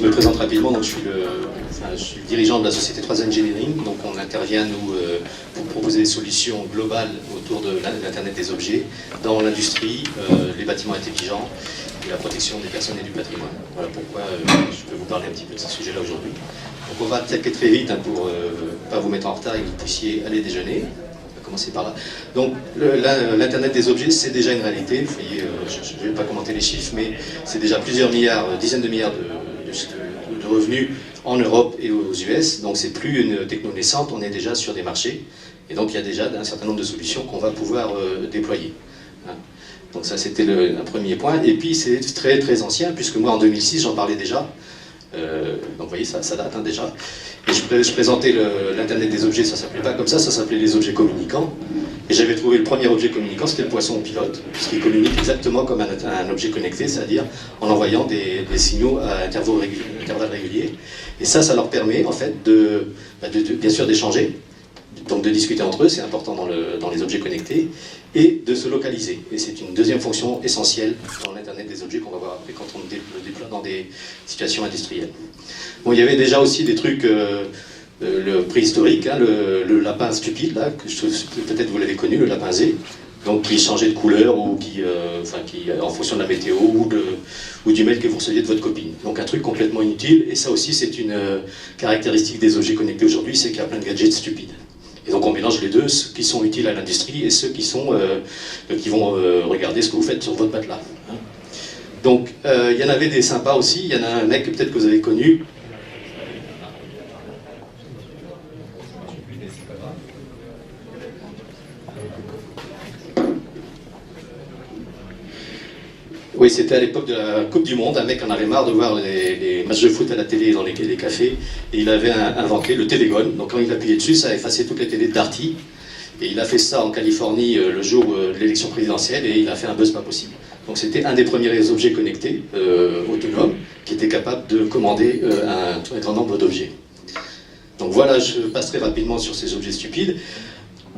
me présente rapidement, donc je suis le dirigeant de la société 3 Engineering, donc on intervient nous pour proposer des solutions globales autour de l'Internet des objets dans l'industrie, les bâtiments intelligents et la protection des personnes et du patrimoine. Voilà pourquoi je peux vous parler un petit peu de ce sujet-là aujourd'hui. Donc on va attaquer très vite pour ne pas vous mettre en retard et que vous puissiez aller déjeuner. On va commencer par là. Donc l'Internet des objets, c'est déjà une réalité. Vous voyez, je ne vais pas commenter les chiffres, mais c'est déjà plusieurs milliards, dizaines de milliards de revenus en Europe et aux US. Donc c'est plus une techno naissante, on est déjà sur des marchés. Et donc il y a déjà un certain nombre de solutions qu'on va pouvoir déployer. Hein. Donc ça c'était un premier point. Et puis c'est très très ancien, puisque moi en 2006 j'en parlais déjà. Donc vous voyez, ça date hein, déjà. Et je présentais l'Internet des objets, ça s'appelait pas comme ça s'appelait les objets communicants. Et j'avais trouvé le premier objet communicant, c'était le poisson pilote, puisqu'il communique exactement comme un objet connecté, c'est-à-dire en envoyant des signaux à intervalles réguliers. Et ça leur permet en fait bien sûr d'échanger, donc de discuter entre eux, c'est important dans les objets connectés, et de se localiser. Et c'est une deuxième fonction essentielle dans l'Internet des objets qu'on va voir après quand on le déploie dans des situations industrielles. Bon, il y avait déjà aussi des trucs le préhistorique, hein, le lapin stupide, là, peut-être vous l'avez connu, le lapin Z, donc qui changeait de couleur ou qui en fonction de la météo ou du mail que vous receviez de votre copine. Donc un truc complètement inutile, et ça aussi c'est une caractéristique des objets connectés aujourd'hui, c'est qu'il y a plein de gadgets stupides. Et donc on mélange les deux, ceux qui sont utiles à l'industrie et ceux qui vont regarder ce que vous faites sur votre matelas. Hein. Donc il y en avait des sympas aussi, il y en a un mec peut-être que vous avez connu. Oui, c'était à l'époque de la Coupe du Monde, un mec en avait marre de voir les matchs de foot à la télé dans les cafés, et il avait inventé le Télégone. Donc quand il appuyait dessus, ça effaçait toutes les télés de Darty, et il a fait ça en Californie le jour de l'élection présidentielle, et il a fait un buzz pas possible. Donc c'était un des premiers objets connectés, autonomes, qui était capable de commander un grand nombre d'objets. Donc voilà, je passerai rapidement sur ces objets stupides.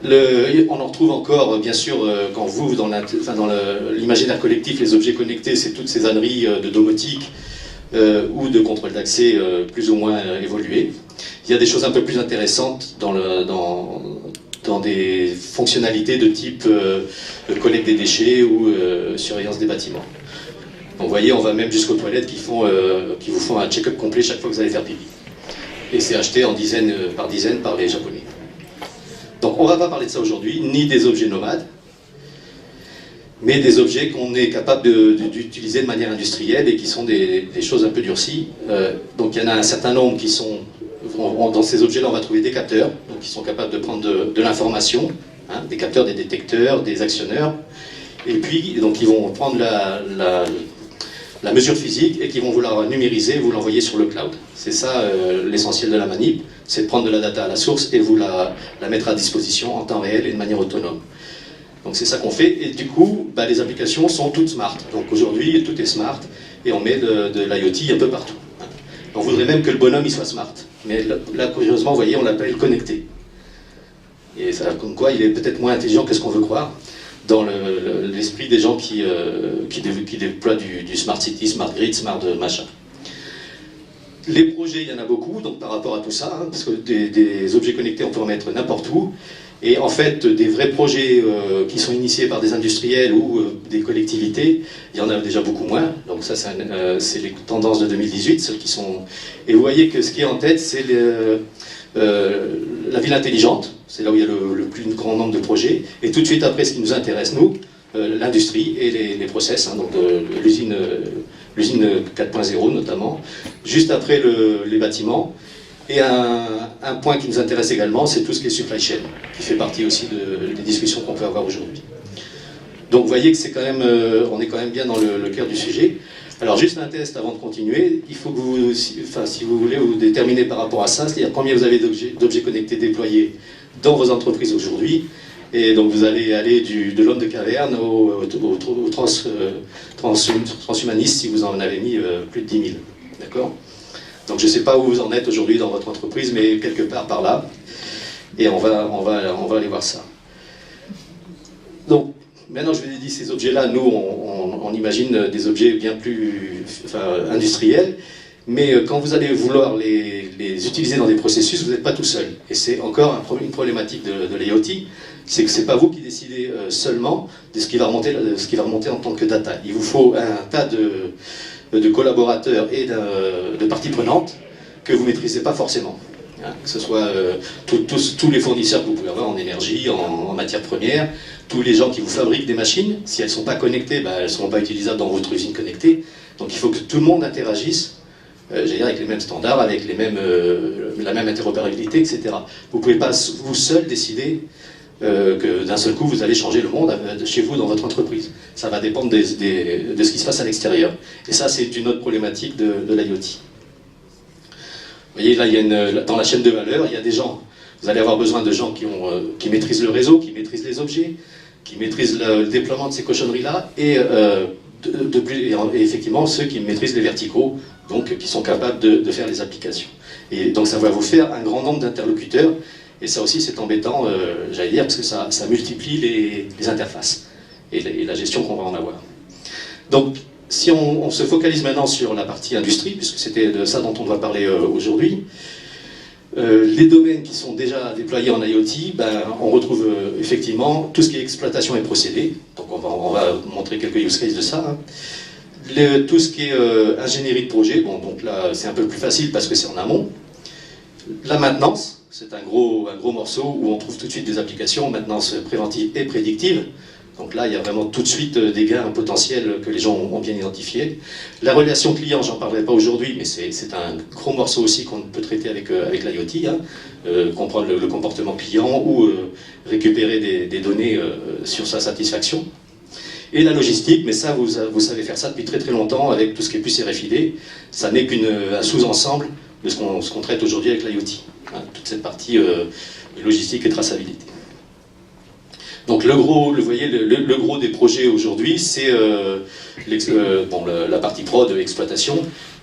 On en retrouve encore, bien sûr, quand vous, dans l'imaginaire collectif, les objets connectés, c'est toutes ces âneries de domotique ou de contrôle d'accès plus ou moins évoluées. Il y a des choses un peu plus intéressantes dans des fonctionnalités de type collecte des déchets ou surveillance des bâtiments. Donc vous voyez, on va même jusqu'aux toilettes qui vous font un check-up complet chaque fois que vous allez faire pipi. Et c'est acheté en dizaines par les Japonais. Donc on ne va pas parler de ça aujourd'hui, ni des objets nomades, mais des objets qu'on est capable d'utiliser de manière industrielle et qui sont des choses un peu durcies. Donc il y en a un certain nombre qui sont, dans ces objets-là on va trouver des capteurs, donc qui sont capables de prendre de l'information, hein, des capteurs, des détecteurs, des actionneurs, et puis donc ils vont prendre la mesure physique et qui vont vous la numériser et vous l'envoyer sur le cloud. C'est ça l'essentiel de la manip, c'est de prendre de la data à la source et vous la mettre à disposition en temps réel et de manière autonome. Donc c'est ça qu'on fait, et du coup, les applications sont toutes smart. Donc aujourd'hui, tout est smart, et on met de l'IoT un peu partout. On voudrait même que le bonhomme il soit smart, mais là, curieusement, vous voyez, on l'appelle connecté. Et ça, comme quoi, il est peut-être moins intelligent que ce qu'on veut croire, dans l'esprit des gens qui déploient du smart city, smart grid, smart machin. Les projets, il y en a beaucoup, donc par rapport à tout ça, hein, parce que des objets connectés, on peut en mettre n'importe où. Et en fait, des vrais projets qui sont initiés par des industriels ou des collectivités, il y en a déjà beaucoup moins. Donc ça, c'est les tendances de 2018, celles qui sont... Et vous voyez que ce qui est en tête, c'est la ville intelligente. C'est là où il y a le plus grand nombre de projets. Et tout de suite après, ce qui nous intéresse, nous, l'industrie et les process, hein, donc l'usine 4.0 notamment. Juste après les bâtiments. Et un point qui nous intéresse également, c'est tout ce qui est supply chain, qui fait partie aussi des discussions qu'on peut avoir aujourd'hui. Donc vous voyez que c'est quand même, on est quand même bien dans le cœur du sujet. Alors juste un test avant de continuer, il faut que vous, si vous voulez vous déterminer par rapport à ça, c'est-à-dire combien vous avez d'objets connectés déployés dans vos entreprises aujourd'hui. Et donc vous allez aller de l'homme de caverne au transhumaniste si vous en avez mis plus de 10 000. D'accord ? Donc je ne sais pas où vous en êtes aujourd'hui dans votre entreprise, mais quelque part par là. Et on va aller voir ça. Donc, maintenant je vous ai dit, ces objets-là, nous, on imagine des objets bien plus industriels. Mais quand vous allez vouloir les utiliser dans des processus, vous n'êtes pas tout seul. Et c'est encore une problématique de l'IoT, c'est que ce n'est pas vous qui décidez seulement de ce qui va remonter en tant que data. Il vous faut un tas de collaborateurs et de parties prenantes que vous ne maîtrisez pas forcément. Hein, que ce soit tous les fournisseurs que vous pouvez avoir en énergie, en matières premières, tous les gens qui vous fabriquent des machines, si elles ne sont pas connectées, elles ne seront pas utilisables dans votre usine connectée. Donc il faut que tout le monde interagisse j'allais dire avec les mêmes standards, avec la même interopérabilité, etc. Vous ne pouvez pas vous seul décider que d'un seul coup vous allez changer le monde chez vous dans votre entreprise. Ça va dépendre de ce qui se passe à l'extérieur. Et ça, c'est une autre problématique de l'IoT. Vous voyez, là, dans la chaîne de valeur, il y a des gens. Vous allez avoir besoin de gens qui maîtrisent le réseau, qui maîtrisent les objets, qui maîtrisent le déploiement de ces cochonneries-là, et effectivement ceux qui maîtrisent les verticaux, donc qui sont capables de faire les applications. Et donc ça va vous faire un grand nombre d'interlocuteurs, et ça aussi c'est embêtant, j'allais dire, parce que ça multiplie les interfaces et la gestion qu'on va en avoir. Donc si on se focalise maintenant sur la partie industrie, puisque c'était de ça dont on doit parler aujourd'hui, les domaines qui sont déjà déployés en IoT, on retrouve effectivement tout ce qui est exploitation et procédés. Donc on va montrer quelques use cases de ça. Hein. Tout ce qui est ingénierie de projet, bon, donc là c'est un peu plus facile parce que c'est en amont. La maintenance, c'est un gros morceau où on trouve tout de suite des applications, maintenance préventive et prédictive. Donc là, il y a vraiment tout de suite des gains potentiels que les gens ont bien identifiés. La relation client, j'en parlerai pas aujourd'hui, mais c'est un gros morceau aussi qu'on peut traiter avec l'IoT, hein. Comprendre le comportement client ou récupérer des données sur sa satisfaction. Et la logistique, mais ça, vous savez faire ça depuis très très longtemps avec tout ce qui est puce RFID. Ça n'est qu'un sous-ensemble de ce qu'on traite aujourd'hui avec l'IoT. Hein, toute cette partie logistique et traçabilité. Donc vous voyez, le gros des projets aujourd'hui, c'est la partie prod, exploitation,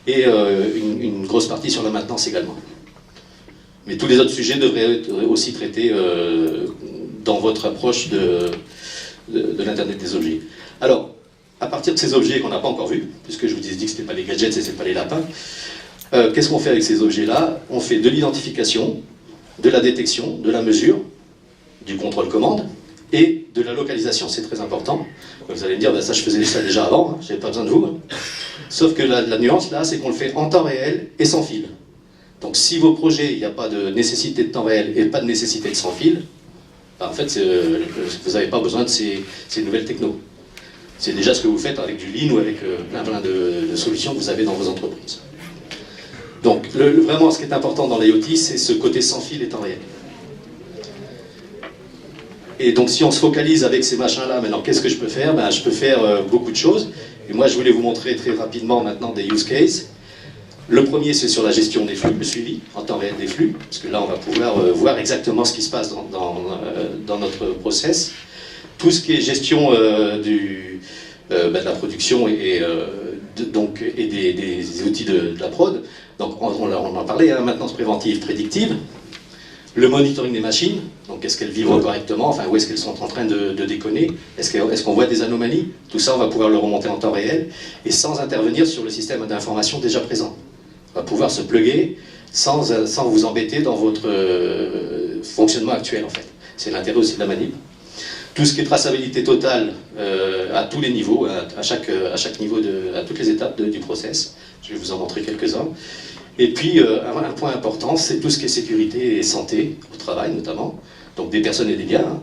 et une grosse partie sur la maintenance également. Mais tous les autres sujets devraient être aussi traités dans votre approche de l'Internet des objets. Alors, à partir de ces objets qu'on n'a pas encore vus, puisque je vous ai dit que ce n'était pas les gadgets et ce n'était pas les lapins, qu'est-ce qu'on fait avec ces objets-là? On fait de l'identification, de la détection, de la mesure, du contrôle-commande, et de la localisation, c'est très important. Vous allez me dire, ça je faisais ça déjà avant, hein, je n'avais pas besoin de vous. Hein. Sauf que la nuance là, c'est qu'on le fait en temps réel et sans fil. Donc si vos projets, il n'y a pas de nécessité de temps réel et pas de nécessité de sans fil, en fait, vous n'avez pas besoin de ces nouvelles technos. C'est déjà ce que vous faites avec du Lean ou avec plein de solutions que vous avez dans vos entreprises. Donc vraiment, ce qui est important dans l'IoT, c'est ce côté sans fil et temps réel. Et donc si on se focalise avec ces machins-là, maintenant qu'est-ce que je peux faire? Je peux faire beaucoup de choses. Et moi je voulais vous montrer très rapidement maintenant des use cases. Le premier c'est sur la gestion des flux, le suivi en temps réel des flux, parce que là on va pouvoir voir exactement ce qui se passe dans notre process. Tout ce qui est gestion de la production et des outils de la prod. Donc on en parlait, hein, maintenance préventive, prédictive. Le monitoring des machines, donc est-ce qu'elles vivent correctement, enfin où est-ce qu'elles sont en train de déconner, est-ce qu'on voit des anomalies, tout ça on va pouvoir le remonter en temps réel, et sans intervenir sur le système d'information déjà présent. On va pouvoir se plugger sans vous embêter dans votre fonctionnement actuel en fait. C'est l'intérêt aussi de la manip. Tout ce qui est traçabilité totale à tous les niveaux, à chaque niveau, à toutes les étapes du process, je vais vous en montrer quelques-uns. Et puis, un point important, c'est tout ce qui est sécurité et santé, au travail notamment, donc des personnes et des biens, hein,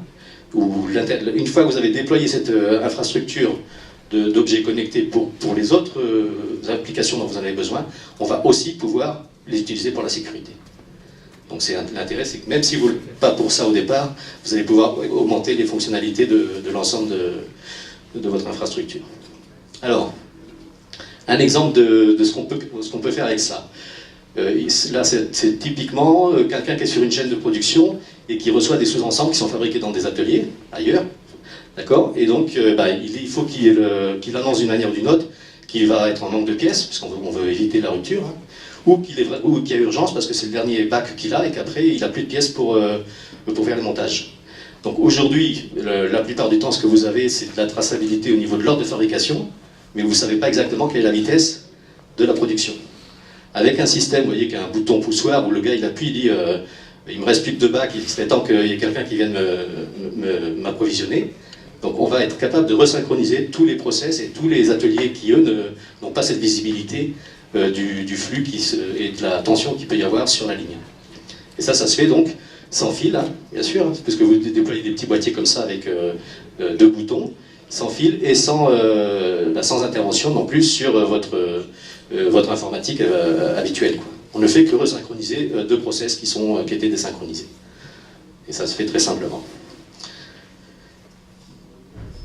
où une fois que vous avez déployé cette infrastructure d'objets connectés pour les autres applications dont vous en avez besoin, on va aussi pouvoir les utiliser pour la sécurité. Donc l'intérêt, c'est que même si vous ne faites pas pour ça au départ, vous allez pouvoir augmenter les fonctionnalités de l'ensemble de votre infrastructure. Alors, un exemple de ce qu'on peut faire avec ça. Là, c'est typiquement quelqu'un qui est sur une chaîne de production et qui reçoit des sous-ensembles qui sont fabriqués dans des ateliers ailleurs, d'accord? Et donc, il faut qu'il annonce d'une manière ou d'une autre qu'il va être en manque de pièces, puisqu'on veut éviter la rupture, hein, ou qu'il y a urgence parce que c'est le dernier bac qu'il a et qu'après il n'a plus de pièces pour faire le montage. Donc aujourd'hui, la plupart du temps, ce que vous avez, c'est de la traçabilité au niveau de l'ordre de fabrication, mais vous ne savez pas exactement quelle est la vitesse de la production. avec un système, vous voyez, qui a un bouton poussoir où le gars il appuie, il dit il me reste plus que 2 bacs, il serait temps qu'il y ait quelqu'un qui vienne m'approvisionner. Donc on va être capable de resynchroniser tous les process et tous les ateliers qui, eux, n'ont pas cette visibilité du flux et de la tension qu'il peut y avoir sur la ligne. Et ça se fait donc sans fil, hein, bien sûr, hein, parce que vous déployez des petits boîtiers comme ça avec 2 boutons, sans fil et sans intervention non plus sur votre informatique habituelle, quoi. On ne fait que resynchroniser 2 process qui étaient désynchronisés. Et ça se fait très simplement.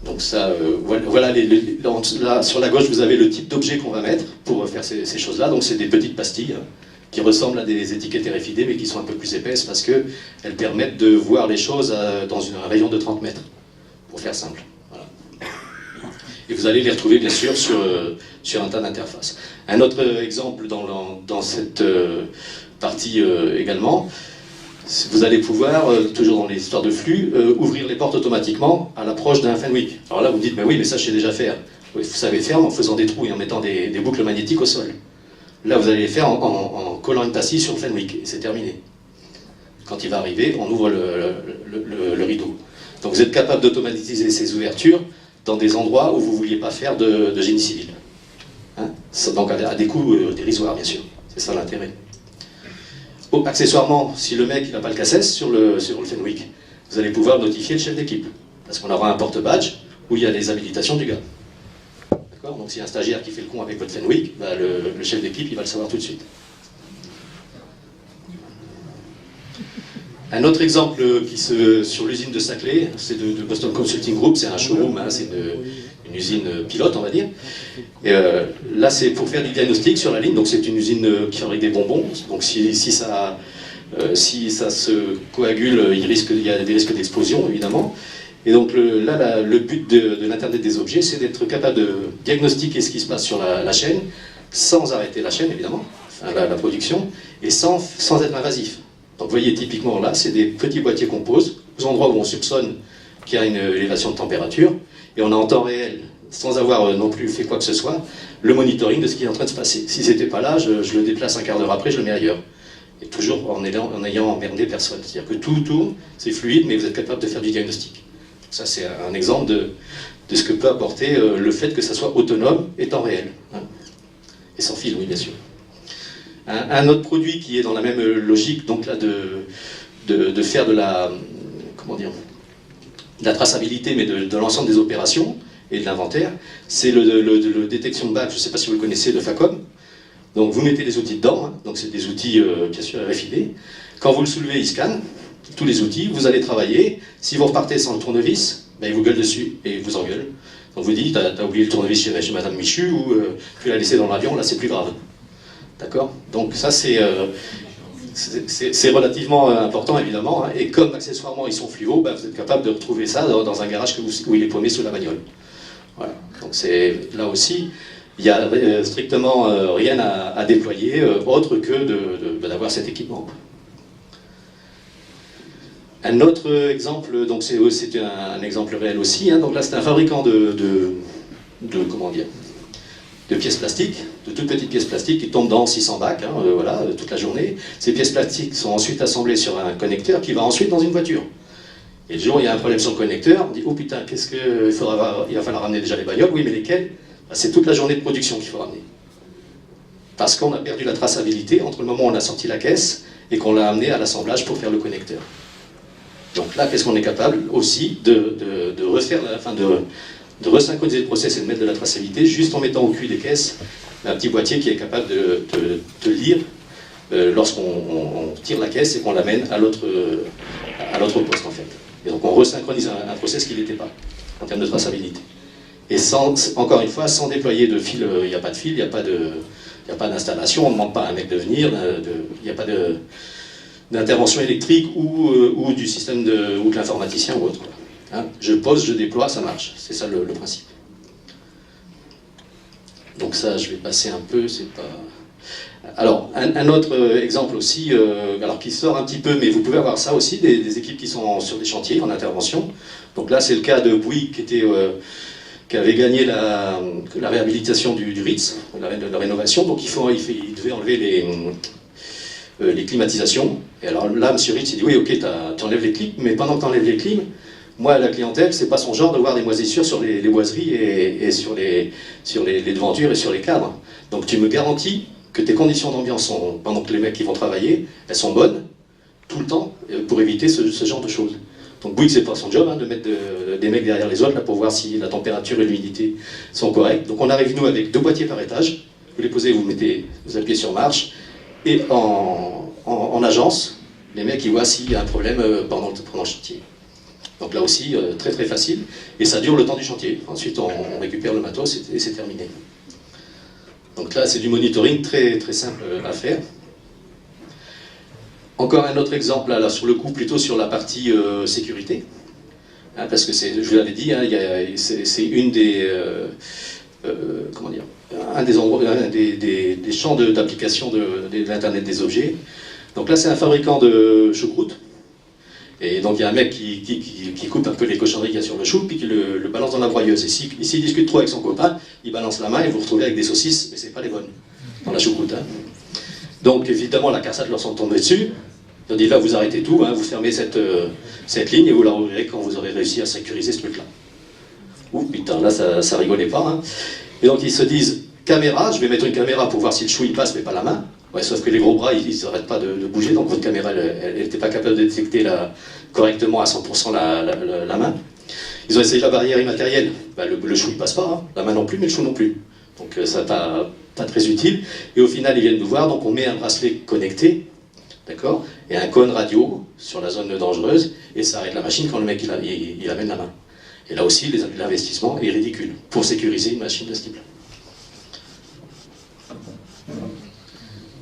Donc ça, voilà, là, sur la gauche, vous avez le type d'objet qu'on va mettre pour faire ces choses-là. Donc c'est des petites pastilles qui ressemblent à des étiquettes RFID, mais qui sont un peu plus épaisses parce qu'elles permettent de voir les choses dans un rayon de 30 mètres, pour faire simple. Voilà. Et vous allez les retrouver, bien sûr, sur un tas d'interfaces. Un autre exemple dans cette partie également, vous allez pouvoir, toujours dans les histoires de flux, ouvrir les portes automatiquement à l'approche d'un Fenwick. Alors là, vous me dites, oui, mais ça, je sais déjà faire. Oui, vous savez faire en faisant des trous et en mettant des boucles magnétiques au sol. Là, vous allez les faire en collant une passille sur le Fenwick, et c'est terminé. Quand il va arriver, on ouvre le rideau. Donc vous êtes capable d'automatiser ces ouvertures dans des endroits où vous ne vouliez pas faire de génie civil. Hein, donc à des coûts dérisoires, bien sûr. C'est ça l'intérêt. Accessoirement, si le mec n'a pas le CACES sur le Fenwick, vous allez pouvoir notifier le chef d'équipe. Parce qu'on aura un porte-badge où il y a les habilitations du gars. D'accord ? Donc s'il y a un stagiaire qui fait le con avec votre Fenwick, bah, le chef d'équipe, il va le savoir tout de suite. Un autre exemple sur l'usine de Saclay, c'est de Boston Consulting Group, c'est un showroom, hein, c'est une usine pilote, on va dire. Et là, c'est pour faire du diagnostic sur la ligne, donc c'est une usine qui fabrique des bonbons. Donc si ça se coagule, il y a des risques d'explosion, évidemment. Et donc là, le but de l'Internet des objets, c'est d'être capable de diagnostiquer ce qui se passe sur la chaîne, sans arrêter la chaîne, évidemment, enfin, la production, et sans être invasif. Donc vous voyez, typiquement là, c'est des petits boîtiers qu'on pose, aux endroits où on soupçonne qu'il y a une élévation de température, et on a en temps réel, sans avoir non plus fait quoi que ce soit, le monitoring de ce qui est en train de se passer. Si c'était pas là, je le déplace un quart d'heure après, je le mets ailleurs. Et toujours en ayant emmerdé personne. C'est-à-dire que tout tourne, c'est fluide, mais vous êtes capable de faire du diagnostic. Ça, c'est un exemple de ce que peut apporter le fait que ça soit autonome et temps réel. Hein. Et sans fil, oui, bien sûr. Un autre produit qui est dans la même logique, donc là, de faire de la traçabilité, mais de l'ensemble des opérations et de l'inventaire, c'est le détection de badge, je ne sais pas si vous le connaissez, de Facom. Donc vous mettez des outils dedans, hein, donc c'est des outils bien sûr RFID. Quand vous le soulevez, il scanne tous les outils, vous allez travailler. Si vous repartez sans le tournevis, ben, il vous gueule dessus et il vous engueule. Donc vous dites, t'as oublié le tournevis chez Madame Michu ou tu l'as laissé dans l'avion, là c'est plus grave. D'accord ? Donc ça c'est relativement important évidemment, hein, et comme accessoirement ils sont fluo, bah, vous êtes capable de retrouver ça dans un garage où il est paumé sous la bagnole. Voilà. Donc c'est là aussi, il n'y a strictement rien à déployer autre que d'avoir cet équipement. Un autre exemple, donc c'est un exemple réel aussi, hein, donc là c'est un fabricant comment dire, de pièces plastiques, de toutes petites pièces plastiques qui tombent dans 600 bacs, hein, voilà, toute la journée. Ces pièces plastiques sont ensuite assemblées sur un connecteur qui va ensuite dans une voiture. Et le jour où il y a un problème sur le connecteur, on dit « Oh putain, il va falloir ramener déjà les bagnoles ». Oui, mais lesquelles ? Ben, c'est toute la journée de production qu'il faut ramener. Parce qu'on a perdu la traçabilité entre le moment où on a sorti la caisse et qu'on l'a amené à l'assemblage pour faire le connecteur. Donc là, qu'est-ce qu'on est capable aussi de refaire, de resynchroniser le process et de mettre de la traçabilité juste en mettant au cul des caisses un petit boîtier qui est capable de lire lorsqu'on tire la caisse et qu'on l'amène à l'autre poste en fait. Et donc on resynchronise un process qui n'était pas en termes de traçabilité. Et encore une fois, sans déployer de fil, il n'y a pas de fil, il n'y a pas d'installation, on ne demande pas à un mec de venir, il n'y a pas d'intervention électrique ou du système ou de l'informaticien ou autre. Hein, je pose, je déploie, ça marche. C'est ça le principe. Donc ça, je vais passer un peu, c'est pas... Alors, un autre exemple aussi, alors qui sort un petit peu, mais vous pouvez avoir ça aussi, des équipes qui sont sur des chantiers en intervention. Donc là, c'est le cas de Bouygues, qui était qui avait gagné la réhabilitation du Ritz, la rénovation, donc il devait enlever les climatisations. Et alors là, M. Ritz, il dit, oui, ok, tu enlèves les clims, mais pendant que tu enlèves les clims, moi, la clientèle, c'est pas son genre de voir des moisissures sur les boiseries et sur les devantures et sur les cadres. Donc tu me garantis que tes conditions d'ambiance, pendant que les mecs qui vont travailler, elles sont bonnes, tout le temps, pour éviter ce genre de choses. Donc Bouygues, c'est pas son job, hein, de mettre des mecs derrière les autres là, pour voir si la température et l'humidité sont correctes. Donc on arrive, nous, avec 2 boîtiers par étage. Vous les posez, vous appuyez sur marche, et en agence, les mecs, ils voient s'il y a un problème pendant le chantier. Donc là aussi, très très facile, et ça dure le temps du chantier. Ensuite, on récupère le matos et c'est terminé. Donc là, c'est du monitoring très très simple à faire. Encore un autre exemple, là, sur le coup, plutôt sur la partie sécurité. Hein, parce que je vous l'avais dit, hein, c'est une des... comment dire, un des endroits, des champs d'application de l'Internet des objets. Donc là, c'est un fabricant de choucroute. Et donc il y a un mec qui coupe un peu les cochonneries qu'il y a sur le chou, puis qui le balance dans la broyeuse. Et s'il discute trop avec son copain, il balance la main et vous vous retrouvez avec des saucisses, mais c'est pas les bonnes, dans la choucroute. Hein. Donc évidemment, la CARSAT leur sont tombés dessus. Ils ont dit là, vous arrêtez tout, hein, vous fermez cette ligne et vous la rouvrirez quand vous aurez réussi à sécuriser ce truc-là. Ouh putain, là ça rigolait pas. Hein. Et donc ils se disent, caméra, je vais mettre une caméra pour voir si le chou il passe, mais pas la main. Ouais, sauf que les gros bras, ils s'arrêtent pas de bouger, donc votre caméra, elle n'était pas capable de détecter correctement à 100% la main. Ils ont essayé la barrière immatérielle. Ben, le chou, il passe pas, hein. La main non plus, mais le chou non plus. Donc ça pas très utile. Et au final, ils viennent nous voir, donc on met un bracelet connecté, d'accord, et un cône radio sur la zone dangereuse, et ça arrête la machine quand le mec il amène la main. Et là aussi, l'investissement est ridicule pour sécuriser une machine de ce type-là.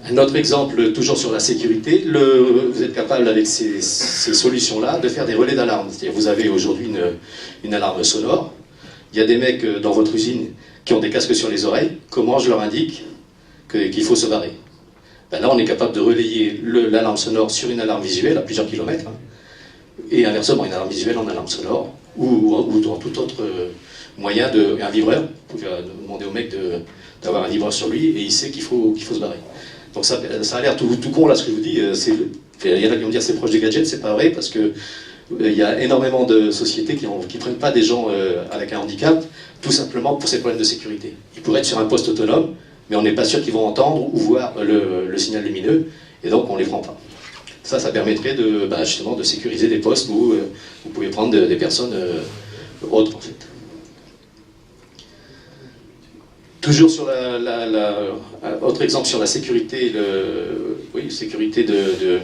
Un autre exemple, toujours sur la sécurité, vous êtes capable avec ces solutions-là de faire des relais d'alarme. C'est-à-dire vous avez aujourd'hui une alarme sonore, il y a des mecs dans votre usine qui ont des casques sur les oreilles, comment je leur indique qu'il faut se barrer? Ben là on est capable de relayer l'alarme sonore sur une alarme visuelle à plusieurs kilomètres, hein, et inversement une alarme visuelle en alarme sonore, ou dans tout autre moyen, un vibreur, vous pouvez demander au mec d'avoir un vibreur sur lui et il sait qu'il faut se barrer. Donc ça a l'air tout con là ce que je vous dis, il y en a qui vont dire c'est proche des gadgets, c'est pas vrai parce que il y a énormément de sociétés qui prennent pas des gens avec un handicap, tout simplement pour ces problèmes de sécurité. Ils pourraient être sur un poste autonome, mais on n'est pas sûr qu'ils vont entendre ou voir le signal lumineux, et donc on les prend pas. Ça permettrait justement de sécuriser des postes où vous pouvez prendre des personnes autres en fait. Toujours sur autre exemple sur la sécurité, sécurité de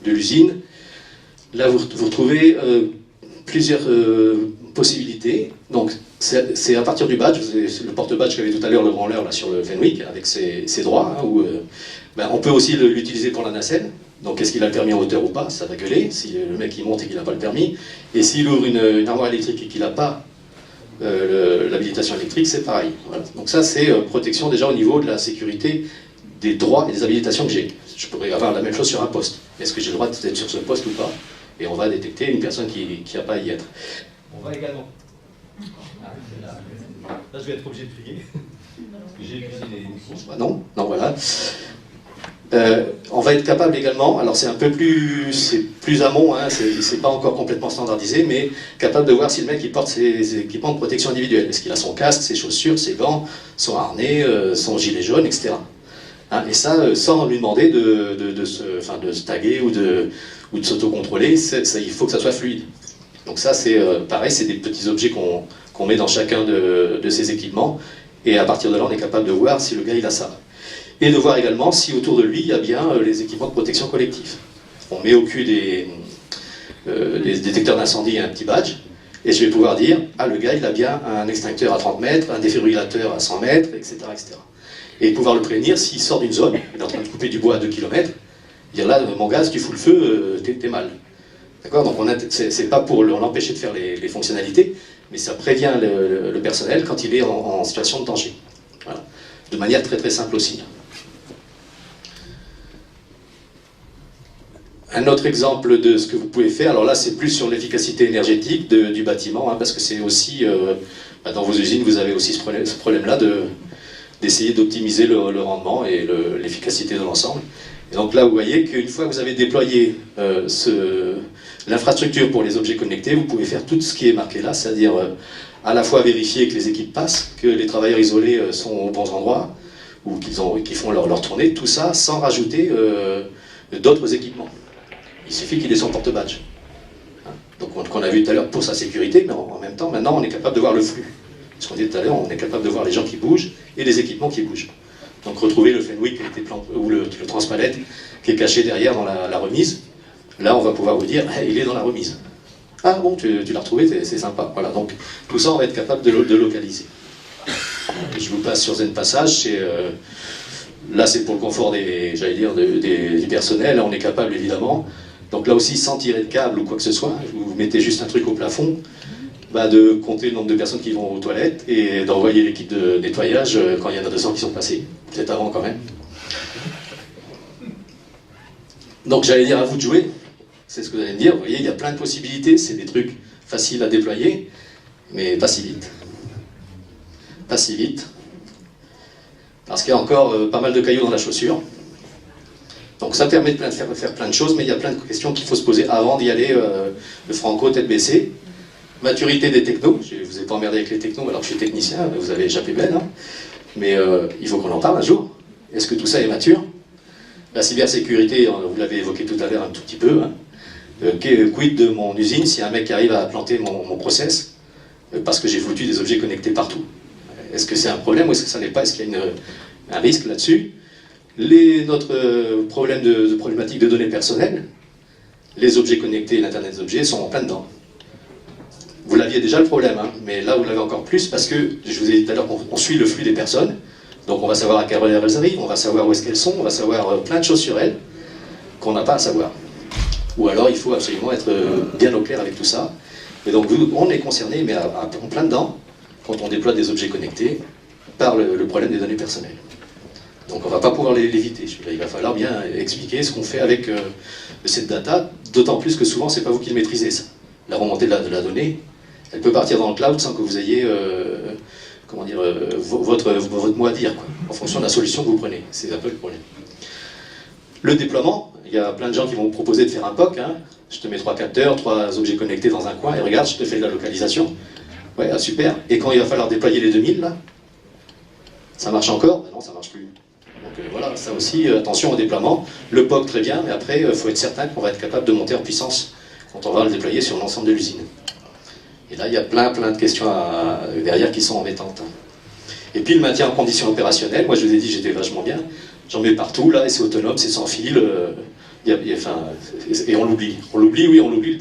l'usine. Là, vous retrouvez plusieurs possibilités. Donc, c'est à partir du badge, le porte-badge qu'avait tout à l'heure le branleur là, sur le Fenwick, avec ses droits, hein, où, on peut aussi l'utiliser pour la nacelle. Donc, est-ce qu'il a le permis en hauteur ou pas? Ça va gueuler, si le mec il monte et qu'il n'a pas le permis. Et s'il ouvre une armoire électrique et qu'il n'a pas l'habilitation électrique, c'est pareil. Voilà. Donc ça, c'est protection déjà au niveau de la sécurité des droits et des habilitations que j'ai. Je pourrais avoir la même chose sur un poste. Est-ce que j'ai le droit d'être sur ce poste ou pas? Et on va détecter une personne qui n'a pas à y être. On va également... Là, je vais être obligé de prier. Parce que j'ai épuisé les courses. Non, voilà. On va être capable également, alors c'est plus amont, hein, c'est pas encore complètement standardisé, mais capable de voir si le mec il porte ses équipements de protection individuelle. Est-ce qu'il a son casque, ses chaussures, ses gants, son harnais, son gilet jaune, etc. Hein, et ça, sans lui demander de se taguer ou de s'autocontrôler, il faut que ça soit fluide. Donc ça, c'est pareil, c'est des petits objets qu'on met dans chacun de ces équipements, et à partir de là, on est capable de voir si le gars il a ça. Et de voir également si autour de lui, il y a bien les équipements de protection collective. On met au cul des détecteurs d'incendie un petit badge, et je vais pouvoir dire, ah le gars il a bien un extincteur à 30 mètres, un défibrillateur à 100 mètres, etc. Et pouvoir le prévenir s'il sort d'une zone, il est en train de couper du bois à 2 km, dire là, mon gars, si tu fous le feu, t'es mal. D'accord? Donc c'est pas pour l'empêcher de faire les fonctionnalités, mais ça prévient le personnel quand il est en situation de danger. Voilà. De manière très très simple aussi. Un autre exemple de ce que vous pouvez faire, alors là c'est plus sur l'efficacité énergétique du bâtiment, hein, parce que c'est aussi, dans vos usines, vous avez aussi ce problème-là d'essayer d'optimiser le rendement et l'efficacité de l'ensemble. Et donc là, vous voyez qu'une fois que vous avez déployé l'infrastructure pour les objets connectés, vous pouvez faire tout ce qui est marqué là, c'est-à-dire à la fois vérifier que les équipes passent, que les travailleurs isolés sont aux bons endroits, ou qu'ils font leur tournée, tout ça sans rajouter d'autres équipements. Il suffit qu'il ait son porte-badge. Donc on a vu tout à l'heure pour sa sécurité, mais en même temps, maintenant on est capable de voir le flux. Ce qu'on dit tout à l'heure, on est capable de voir les gens qui bougent et les équipements qui bougent. Donc retrouver le Fenwick qui a été planté, ou le transpalette qui est caché derrière dans la remise, là on va pouvoir vous dire, hey, il est dans la remise. Ah bon, tu l'as retrouvé, c'est sympa. Voilà, donc tout ça on va être capable de localiser. Et je vous passe sur Zenpassage, là c'est pour le confort du personnel, là on est capable évidemment. Donc là aussi, sans tirer de câble ou quoi que ce soit, vous mettez juste un truc au plafond, de compter le nombre de personnes qui vont aux toilettes et d'envoyer l'équipe de nettoyage quand il y en a 200 qui sont passés. Peut-être avant quand même. Donc j'allais dire à vous de jouer, c'est ce que vous allez me dire. Vous voyez, il y a plein de possibilités, c'est des trucs faciles à déployer, mais pas si vite. Pas si vite. Parce qu'il y a encore pas mal de cailloux dans la chaussure. Donc ça permet de faire plein de choses, mais il y a plein de questions qu'il faut se poser avant d'y aller le franco tête baissée. Maturité des technos, je ne vous ai pas emmerdé avec les technos alors que je suis technicien, vous avez échappé belle, hein. Mais il faut qu'on en parle un jour. Est-ce que tout ça est mature? La cybersécurité, vous l'avez évoqué tout à l'heure un tout petit peu, hein. Quid de mon usine si un mec arrive à planter mon process parce que j'ai foutu des objets connectés partout? Est-ce que c'est un problème ou est-ce que ça n'est pas? Est-ce qu'il y a un risque là-dessus? Notre problème de problématique de données personnelles, les objets connectés et l'Internet des objets sont en plein dedans. Vous l'aviez déjà le problème, hein, mais là vous l'avez encore plus parce que, je vous ai dit tout à l'heure qu'on suit le flux des personnes, donc on va savoir à quelle heure elles arrivent, on va savoir où est-ce qu'elles sont, on va savoir plein de choses sur elles qu'on n'a pas à savoir. Ou alors il faut absolument être bien au clair avec tout ça. Et donc on est concerné, mais en plein dedans, quand on déploie des objets connectés, par le problème des données personnelles. Donc on ne va pas pouvoir l'éviter. Il va falloir bien expliquer ce qu'on fait avec cette data, d'autant plus que souvent, ce n'est pas vous qui le maîtrisez, ça. La remontée de la donnée, elle peut partir dans le cloud sans que vous ayez votre mot à dire, quoi, en fonction de la solution que vous prenez. C'est un peu le problème. Le déploiement, il y a plein de gens qui vont vous proposer de faire un POC. Hein. Je te mets 3 capteurs, 3 objets connectés dans un coin, et regarde, je te fais de la localisation. Ouais, ah, super. Et quand il va falloir déployer les 2000, là, ça marche encore? Ben non, ça marche plus. Donc voilà, ça aussi, attention au déploiement. Le POC, très bien, mais après, il faut être certain qu'on va être capable de monter en puissance quand on va le déployer sur l'ensemble de l'usine. Et là, il y a plein de questions derrière qui sont embêtantes. Et puis le maintien en condition opérationnelle, moi je vous ai dit j'étais vachement bien, j'en mets partout là, et c'est autonome, c'est sans fil, et on l'oublie. On l'oublie, oui, on l'oublie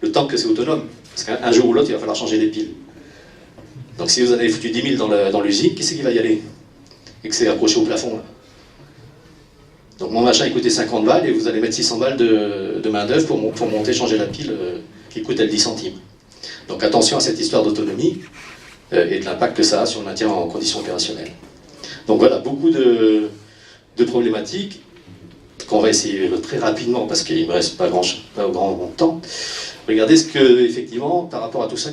le temps que c'est autonome. Parce qu'un jour ou l'autre, il va falloir changer les piles. Donc si vous en avez foutu 10 000 dans l'usine, qui c'est qui va y aller? Et que c'est accroché au plafond là. Donc mon machin il coûtait 50 balles et vous allez mettre 600 balles de main d'œuvre pour monter, changer la pile qui coûte elle 10 centimes. Donc attention à cette histoire d'autonomie et de l'impact que ça a sur le maintien en conditions opérationnelles. Donc voilà, beaucoup de problématiques qu'on va essayer très rapidement parce qu'il ne me reste pas grand temps. Regardez ce que, effectivement, par rapport à tout ça,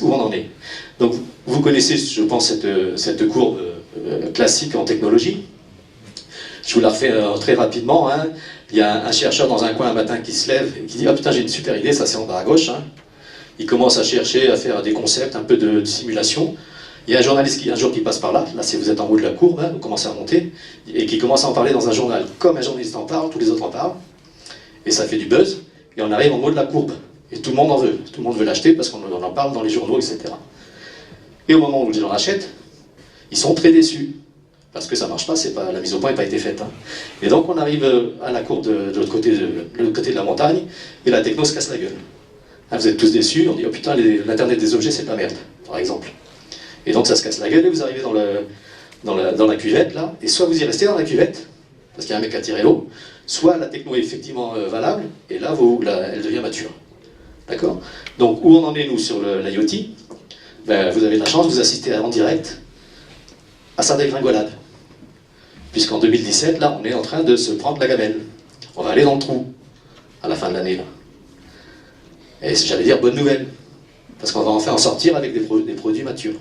où on en est. Donc vous connaissez, je pense, cette courbe classique en technologie. Je vous la refais très rapidement. Hein. Il y a un chercheur dans un coin un matin qui se lève et qui dit « Ah putain, j'ai une super idée, ça c'est en bas à gauche. Hein. » Il commence à chercher, à faire des concepts, un peu de simulation. Il y a un journaliste un jour qui passe par là, si vous êtes en haut de la courbe, hein, vous commencez à monter, et qui commence à en parler dans un journal. Comme un journaliste en parle, tous les autres en parlent, et ça fait du buzz, et on arrive en haut de la courbe. Et tout le monde en veut. Tout le monde veut l'acheter parce qu'on en parle dans les journaux, etc. Et au moment où les gens l'achètent, ils sont très déçus. Parce que ça ne marche pas, la mise au point n'a pas été faite. Hein. Et donc on arrive à la courbe de l'autre côté de la montagne, et la techno se casse la gueule. Hein, vous êtes tous déçus, on dit « Oh putain, l'Internet des objets, c'est de la merde », par exemple. Et donc ça se casse la gueule, et vous arrivez dans la cuvette, là, et soit vous y restez dans la cuvette, parce qu'il y a un mec à tirer l'eau, soit la techno est effectivement valable, et là, elle devient mature. D'accord? Donc, où on en est, nous, sur l'IoT? Ben, vous avez de la chance, vous assistez en direct à sa dégringolade. Puisqu'en 2017, là, on est en train de se prendre la gamelle. On va aller dans le trou à la fin de l'année. Et j'allais dire bonne nouvelle, parce qu'on va enfin en sortir avec des produits matures.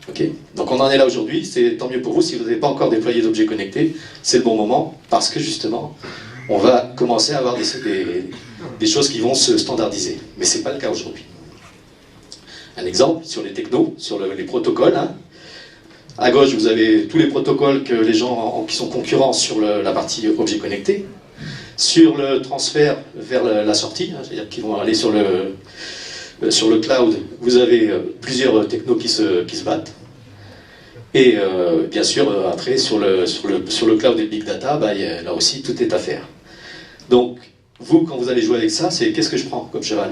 Okay. Donc on en est là aujourd'hui, c'est tant mieux pour vous. Si vous n'avez pas encore déployé d'objets connectés, c'est le bon moment, parce que justement, on va commencer à avoir des choses qui vont se standardiser. Mais ce n'est pas le cas aujourd'hui. Un exemple sur les technos, sur les protocoles. Hein. À gauche, vous avez tous les protocoles que les gens qui sont concurrents sur la partie objets connectés. Sur le transfert vers la sortie, hein, c'est-à-dire qu'ils vont aller sur le cloud, vous avez plusieurs technos qui se battent. Et bien sûr, après, sur le cloud et le big data, là aussi, tout est à faire. Donc, vous, quand vous allez jouer avec ça, c'est qu'est-ce que je prends comme cheval?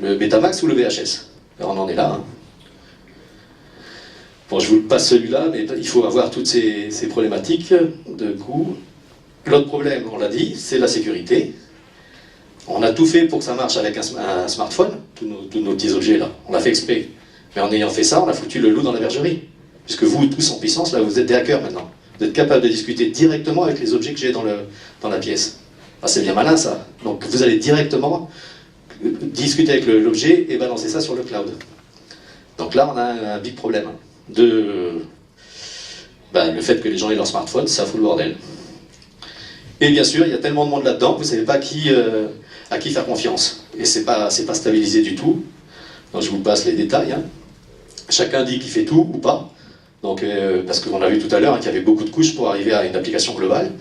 Le Betamax ou le VHS? Alors, on en est là. Hein. Bon, je vous passe celui-là, mais il faut avoir toutes ces problématiques de coût. L'autre problème, on l'a dit, c'est la sécurité. On a tout fait pour que ça marche avec un smartphone, tous nos petits objets là. On l'a fait exprès. Mais en ayant fait ça, on a foutu le loup dans la bergerie. Puisque vous, tous en puissance, là, vous êtes des hackers maintenant. Vous êtes capables de discuter directement avec les objets que j'ai dans la pièce. Ah, c'est bien malin ça. Donc vous allez directement discuter avec l'objet et balancer ça sur le cloud. Donc là, on a un big problème. Le fait que les gens aient leur smartphone, ça fout le bordel. Et bien sûr, il y a tellement de monde là-dedans que vous ne savez pas à qui faire confiance. Et c'est pas stabilisé du tout. Donc je vous passe les détails. Hein. Chacun dit qu'il fait tout ou pas. Donc, parce qu'on a vu tout à l'heure qu'il y avait beaucoup de couches pour arriver à une application globale.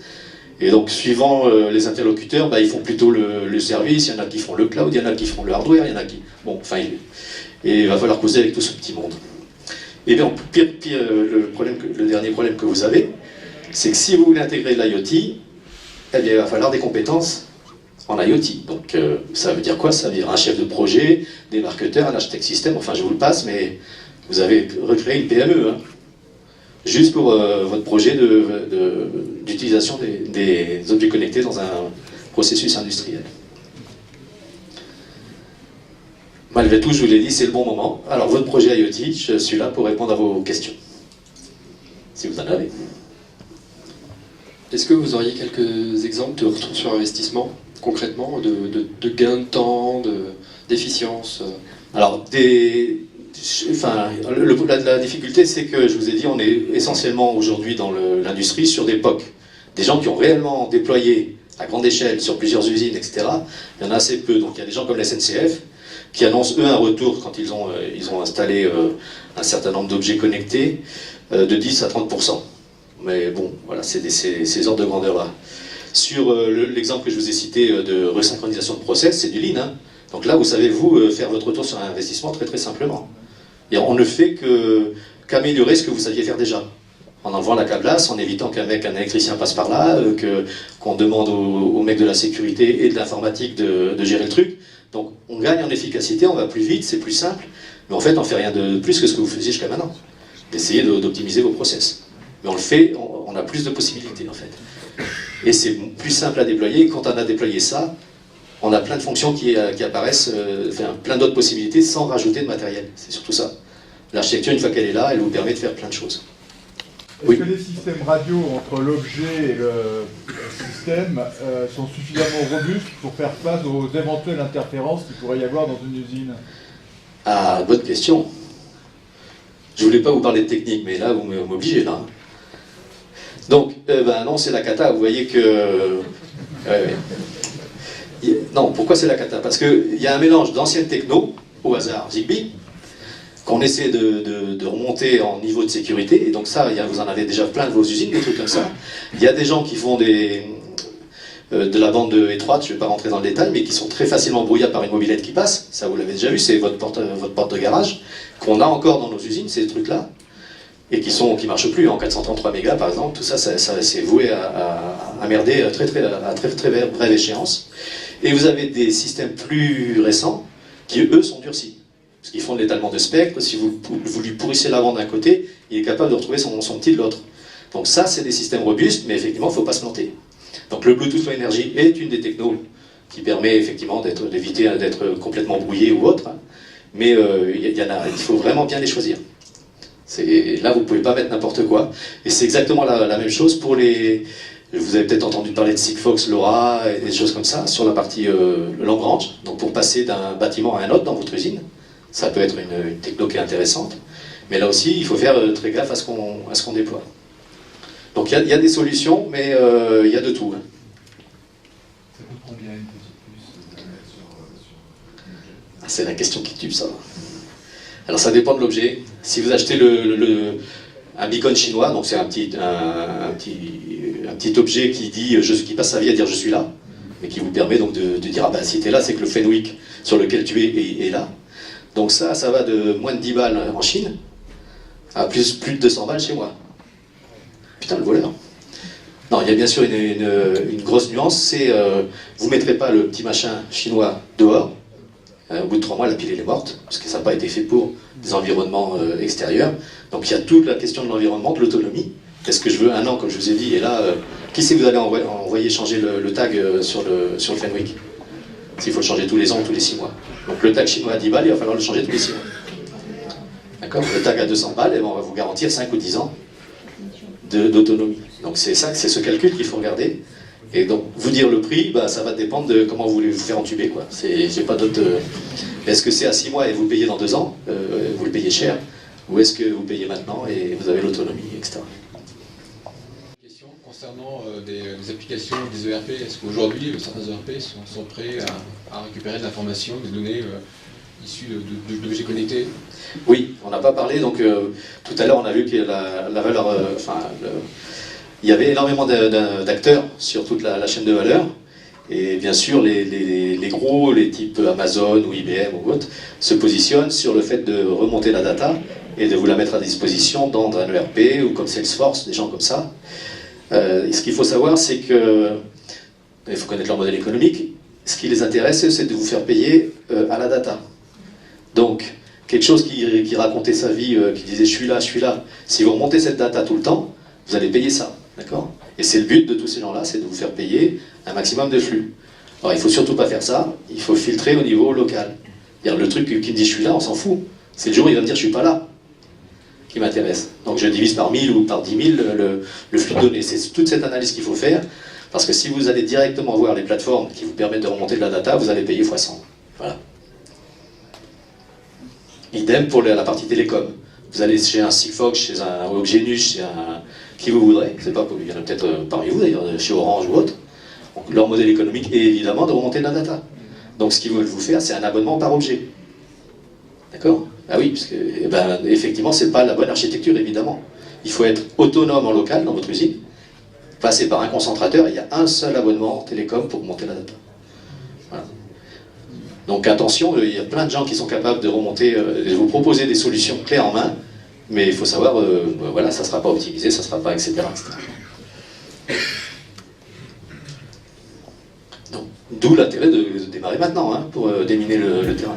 Et donc, suivant les interlocuteurs, ils font plutôt le service. Il y en a qui font le cloud, il y en a qui font le hardware, il y en a qui... Bon, enfin, et il va falloir causer avec tout ce petit monde. Et bien, le dernier problème que vous avez, c'est que si vous voulez intégrer de l'IoT, eh bien, il va falloir des compétences en IoT. Donc, ça veut dire quoi? Ça veut dire un chef de projet, des marketeurs, un architecte système, enfin, je vous le passe, mais vous avez recréé une PME, hein, juste pour votre projet d'utilisation des objets connectés dans un processus industriel. Malgré tout, je vous l'ai dit, c'est le bon moment. Alors, votre projet IoT, je suis là pour répondre à vos questions, si vous en avez. Est-ce que vous auriez quelques exemples de retour sur investissement, concrètement, de gains de temps, d'efficience? Alors, la difficulté, c'est que, je vous ai dit, on est essentiellement aujourd'hui dans l'industrie sur des POC. Des gens qui ont réellement déployé à grande échelle sur plusieurs usines, etc. Il y en a assez peu. Donc, il y a des gens comme la SNCF qui annoncent, eux, un retour quand ils ont installé un certain nombre d'objets connectés de 10 à 30%. Mais bon, voilà, c'est ces ordres de grandeur-là. Sur l'exemple que je vous ai cité de resynchronisation de process, c'est du Lean. Hein. Donc là, vous savez, vous, faire votre retour sur un investissement très très simplement. Et on ne fait qu'améliorer ce que vous saviez faire déjà. En enlevant la cablasse, en évitant qu'un électricien passe par là, qu'on demande aux mecs de la sécurité et de l'informatique de gérer le truc. Donc on gagne en efficacité, on va plus vite, c'est plus simple, mais en fait on ne fait rien de plus que ce que vous faisiez jusqu'à maintenant. D'essayer d'optimiser vos process. Mais on le fait, on a plus de possibilités en fait. Et c'est plus simple à déployer, et quand on a déployé ça, on a plein de fonctions qui apparaissent, plein d'autres possibilités sans rajouter de matériel. C'est surtout ça. L'architecture, une fois qu'elle est là, elle vous permet de faire plein de choses. Est-ce que les systèmes radio entre l'objet et le système sont suffisamment robustes pour faire face aux éventuelles interférences qu'il pourrait y avoir dans une usine? Ah, bonne question. Je voulais pas vous parler de technique, mais là, vous m'obligez, là. Donc, non, c'est la cata. Vous voyez que... Non, pourquoi c'est la cata? Parce qu'il y a un mélange d'anciennes techno, au hasard, Zigbee, qu'on essaie de remonter en niveau de sécurité, et donc ça, vous en avez déjà plein de vos usines, des trucs comme ça. Il y a des gens qui font de la bande étroite, je ne vais pas rentrer dans le détail, mais qui sont très facilement brouillables par une mobilette qui passe, ça vous l'avez déjà vu, c'est votre porte de garage, qu'on a encore dans nos usines, ces trucs-là, et qui ne marchent plus en 433 mégas par exemple, tout ça, c'est voué à merder à très brève échéance. Et vous avez des systèmes plus récents, qui eux sont durcis. Parce qu'ils font de l'étalement de spectre, si vous lui pourrissez la bande d'un côté, il est capable de retrouver son petit de l'autre. Donc ça, c'est des systèmes robustes, mais effectivement, il ne faut pas se planter. Donc le Bluetooth Low Energy est une des technos qui permet effectivement d'éviter d'être complètement brouillé ou autre, hein. Mais il faut vraiment bien les choisir. Là, vous ne pouvez pas mettre n'importe quoi. Et c'est exactement la même chose pour les Vous avez peut-être entendu parler de Sigfox, LoRa et des choses comme ça sur la partie long range, donc pour passer d'un bâtiment à un autre dans votre usine. Ça peut être une techno qui est intéressante. Mais là aussi, il faut faire très gaffe à ce qu'on déploie. Donc il y a des solutions, mais il y a de tout. Hein. Ça coûte combien une petite puce C'est la question qui tue ça. Alors ça dépend de l'objet. Si vous achetez un beacon chinois, donc c'est un petit objet qui passe sa vie à dire je suis là, mais qui vous permet donc de dire ah ben si t'es là, c'est que le Fenwick sur lequel tu es est là. Donc ça va de moins de 10 balles en Chine à plus de 200 balles chez moi. Putain, le voleur. Non, il y a bien sûr une grosse nuance, c'est vous ne mettrez pas le petit machin chinois dehors. Au bout de 3 mois, la pile elle est morte, parce que ça n'a pas été fait pour des environnements extérieurs. Donc il y a toute la question de l'environnement, de l'autonomie. Est-ce que je veux un an, comme je vous ai dit, et là, qui c'est que vous allez envoyer changer le tag sur le Fenwick? S'il faut le changer tous les ans ou tous les 6 mois. Donc le tag chinois à 10 balles, il va falloir le changer tous les 6 mois. D'accord? Le tag à 200 balles, et ben, on va vous garantir 5 ou 10 ans d'autonomie. Donc c'est ce calcul qu'il faut regarder. Et donc, vous dire le prix, bah, ça va dépendre de comment vous voulez vous faire entuber, quoi. J'ai pas d'autre. Est-ce que c'est à 6 mois et vous payez dans 2 ans, vous le payez cher, ou est-ce que vous payez maintenant et vous avez l'autonomie, etc. Question concernant des applications des ERP, est-ce qu'aujourd'hui certains ERP sont prêts à récupérer de l'information, des données issues d'objets connectés? Oui, on n'a pas parlé, donc tout à l'heure on a vu que la valeur, il y avait énormément d'acteurs sur toute la chaîne de valeur, et bien sûr les gros, les types Amazon ou IBM ou autres, se positionnent sur le fait de remonter la data et de vous la mettre à disposition dans un ERP ou comme Salesforce, des gens comme ça. Et ce qu'il faut savoir, c'est que, il faut connaître leur modèle économique, ce qui les intéresse, c'est de vous faire payer à la data. Donc, quelque chose qui racontait sa vie, qui disait je suis là, si vous remontez cette data tout le temps, vous allez payer ça, d'accord? Et c'est le but de tous ces gens-là, c'est de vous faire payer un maximum de flux. Alors il ne faut surtout pas faire ça, il faut filtrer au niveau local. Le truc qui me dit je suis là, on s'en fout. C'est le jour où il va me dire je suis pas là qui m'intéresse. Donc je divise par 1000 ou par 10 000 le flux de données. C'est toute cette analyse qu'il faut faire, parce que si vous allez directement voir les plateformes qui vous permettent de remonter de la data, vous allez payer x100. Voilà. Idem pour la partie télécom. Vous allez chez un Sigfox, chez un Obgenus, chez un qui vous voudrez, c'est pas, il y en a peut-être parmi vous d'ailleurs, chez Orange ou autre. Donc, leur modèle économique est évidemment de remonter de la data. Donc ce qu'ils veulent vous faire, c'est un abonnement par objet. D'accord? Ah oui, parce que effectivement, c'est pas la bonne architecture, évidemment. Il faut être autonome en local dans votre usine, passer par un concentrateur, et il y a un seul abonnement télécom pour monter la data. Voilà. Donc attention, il y a plein de gens qui sont capables de remonter, de vous proposer des solutions clés en main, mais il faut savoir, voilà, ça ne sera pas optimisé, ça ne sera pas, etc. D'où l'intérêt de démarrer maintenant, hein, pour déminer le terrain.